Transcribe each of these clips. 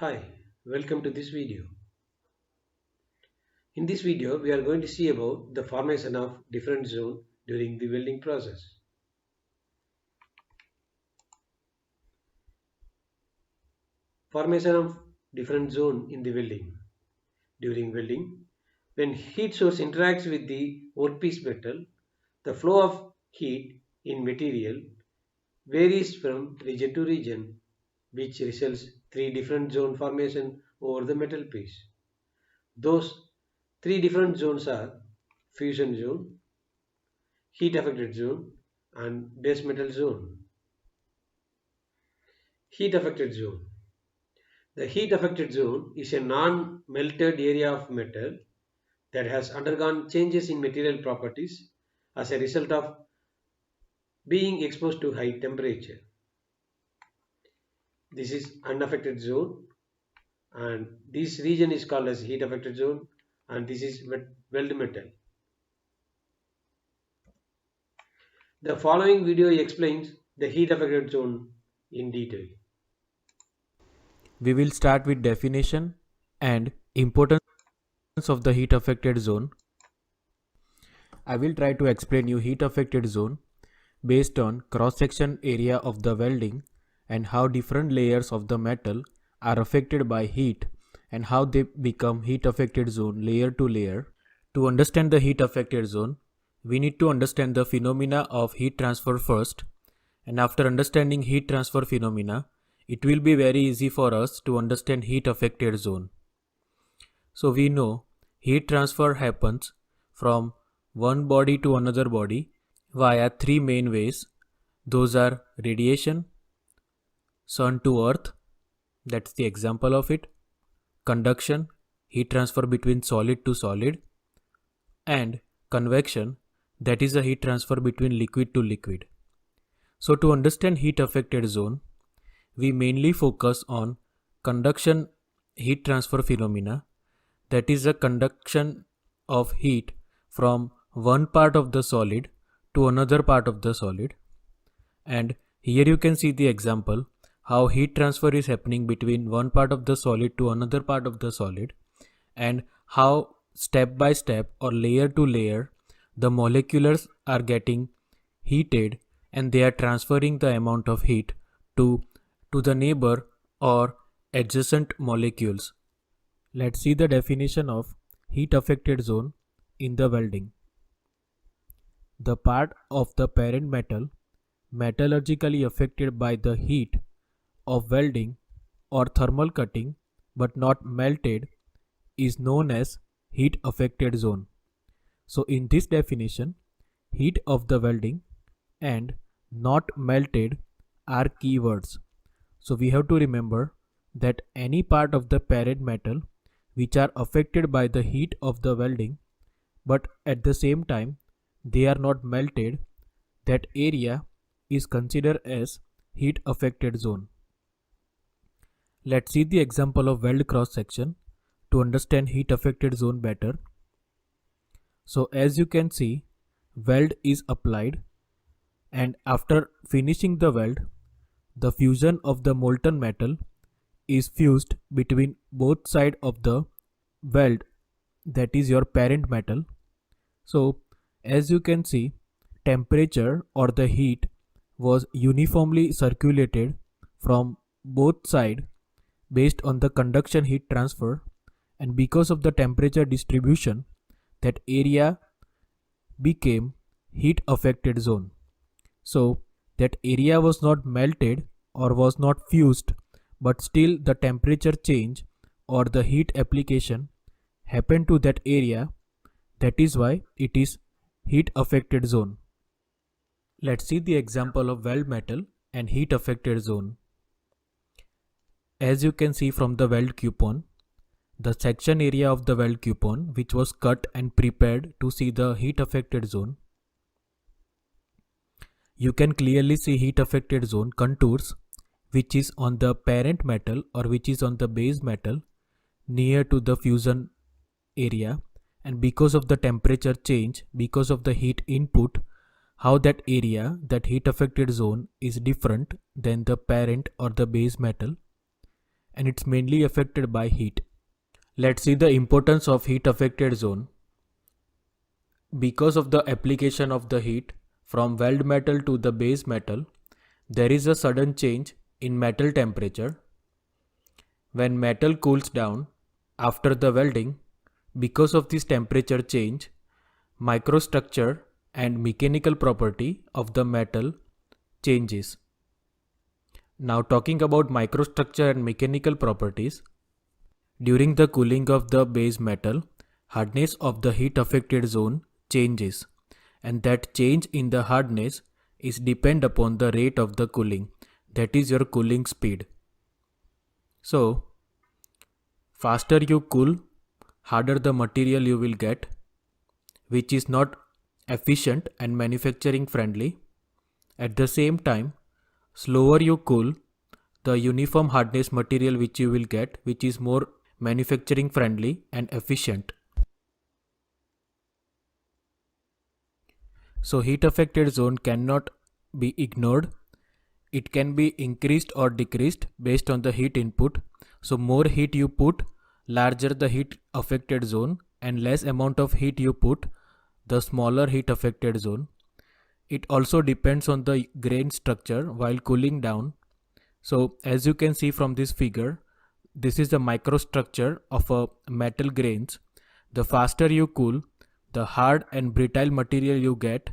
Hi, welcome to this video. In this video, we are going to see about the formation of different zone during the welding process. Formation of different zone in the welding. During welding, when heat source interacts with the workpiece metal, the flow of heat in material varies from region to region, which results three different zone formation over the metal piece. Those three different zones are fusion zone, heat affected zone and base metal zone. Heat affected zone. The heat affected zone is a non-melted area of metal that has undergone changes in material properties as a result of being exposed to high temperature. This is unaffected zone and this region is called as heat affected zone and this is weld metal. The following video explains the heat affected zone in detail. We will start with definition and importance of the heat affected zone. I will try to explain you heat affected zone based on cross-section area of the welding and how different layers of the metal are affected by heat and how they become heat affected zone layer to layer. To understand the heat affected zone, we need to understand the phenomena of heat transfer first, and after understanding heat transfer phenomena, it will be very easy for us to understand heat affected zone. So we know heat transfer happens from one body to another body via three main ways. Those are radiation, sun to earth, that's the example of it, conduction, heat transfer between solid to solid, and convection, that is a heat transfer between liquid to liquid. So to understand heat affected zone, we mainly focus on conduction heat transfer phenomena, that is the conduction of heat from one part of the solid to another part of the solid. And here you can see the example how heat transfer is happening between one part of the solid to another part of the solid, and how step by step or layer to layer the molecules are getting heated and they are transferring the amount of heat to the neighbor or adjacent molecules. Let's see the definition of heat affected zone in the welding. The part of the parent metal metallurgically affected by the heat of welding or thermal cutting but not melted is known as heat affected zone. So in this definition, heat of the welding and not melted are keywords. So we have to remember that any part of the parent metal which are affected by the heat of the welding but at the same time they are not melted, that area is considered as heat affected zone. Let's see the example of weld cross section to understand heat affected zone better. So as you can see, weld is applied, and after finishing the weld, the fusion of the molten metal is fused between both sides of the weld, that is your parent metal. So as you can see, temperature or the heat was uniformly circulated from both sides based on the conduction heat transfer, and because of the temperature distribution, that area became heat affected zone. So that area was not melted or was not fused, but still the temperature change or the heat application happened to that area. That is why it is heat affected zone. Let's see the example of weld metal and heat affected zone. As you can see from the weld coupon, the section area of the weld coupon which was cut and prepared to see the heat affected zone, you can clearly see heat affected zone contours which is on the parent metal or which is on the base metal near to the fusion area, and because of the temperature change, because of the heat input, how that area, that heat affected zone is different than the parent or the base metal. and it's mainly affected by heat. Let's see the importance of heat affected zone. Because of the application of the heat from weld metal to the base metal, there is a sudden change in metal temperature. When metal cools down after the welding, because of this temperature change, microstructure and mechanical property of the metal changes. Now talking about microstructure and mechanical properties, during the cooling of the base metal, hardness of the heat affected zone changes, and that change in the hardness is depend upon the rate of the cooling, that is your cooling speed. So faster you cool, harder the material you will get, which is not efficient and manufacturing friendly. At the same time, slower you cool, the uniform hardness material which you will get, which is more manufacturing friendly and efficient. So heat affected zone cannot be ignored. It can be increased or decreased based on the heat input. So more heat you put, larger the heat affected zone, and less amount of heat you put, the smaller heat affected zone. It also depends on the grain structure while cooling down. So as you can see from this figure, this is the microstructure of a metal grains. The faster you cool, the hard and brittle material you get.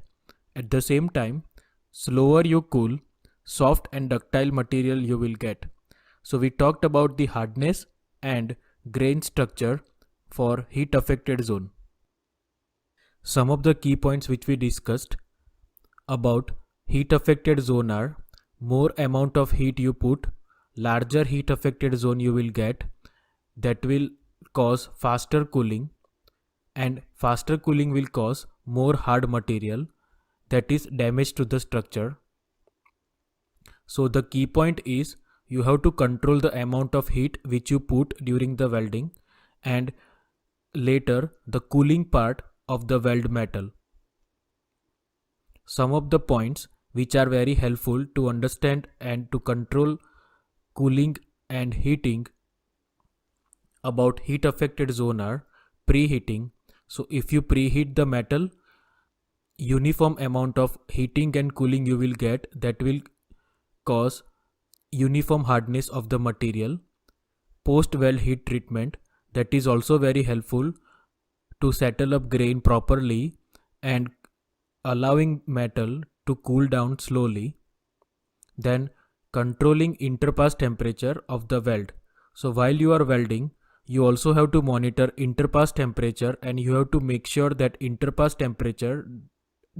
At the same time, slower you cool, soft and ductile material you will get. So we talked about the hardness and grain structure for heat affected zone. Some of the key points which we discussed about heat affected zone are: more amount of heat you put, larger heat affected zone you will get, that will cause faster cooling, and faster cooling will cause more hard material, that is damage to the structure. So the key point is you have to control the amount of heat which you put during the welding and later the cooling part of the weld metal. Some of the points which are very helpful to understand and to control cooling and heating about heat affected zone are: preheating. So if you preheat the metal, uniform amount of heating and cooling you will get, that will cause uniform hardness of the material. Post weld heat treatment, that is also very helpful to settle up grain properly and allowing metal to cool down slowly. Then controlling interpass temperature of the weld. So while you are welding, you also have to monitor interpass temperature, and you have to make sure that interpass temperature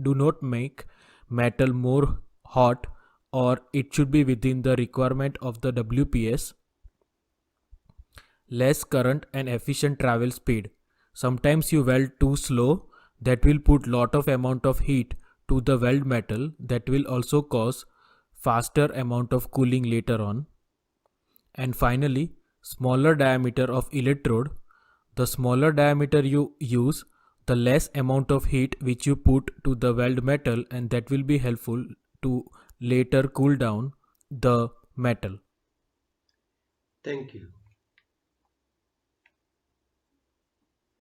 do not make metal more hot, or it should be within the requirement of the WPS. Less current and efficient travel speed. Sometimes you weld too slow, that will put lot of amount of heat to the weld metal, that will also cause faster amount of cooling later on. And finally, smaller diameter of electrode. The smaller diameter you use, the less amount of heat which you put to the weld metal, and that will be helpful to later cool down the metal. Thank you.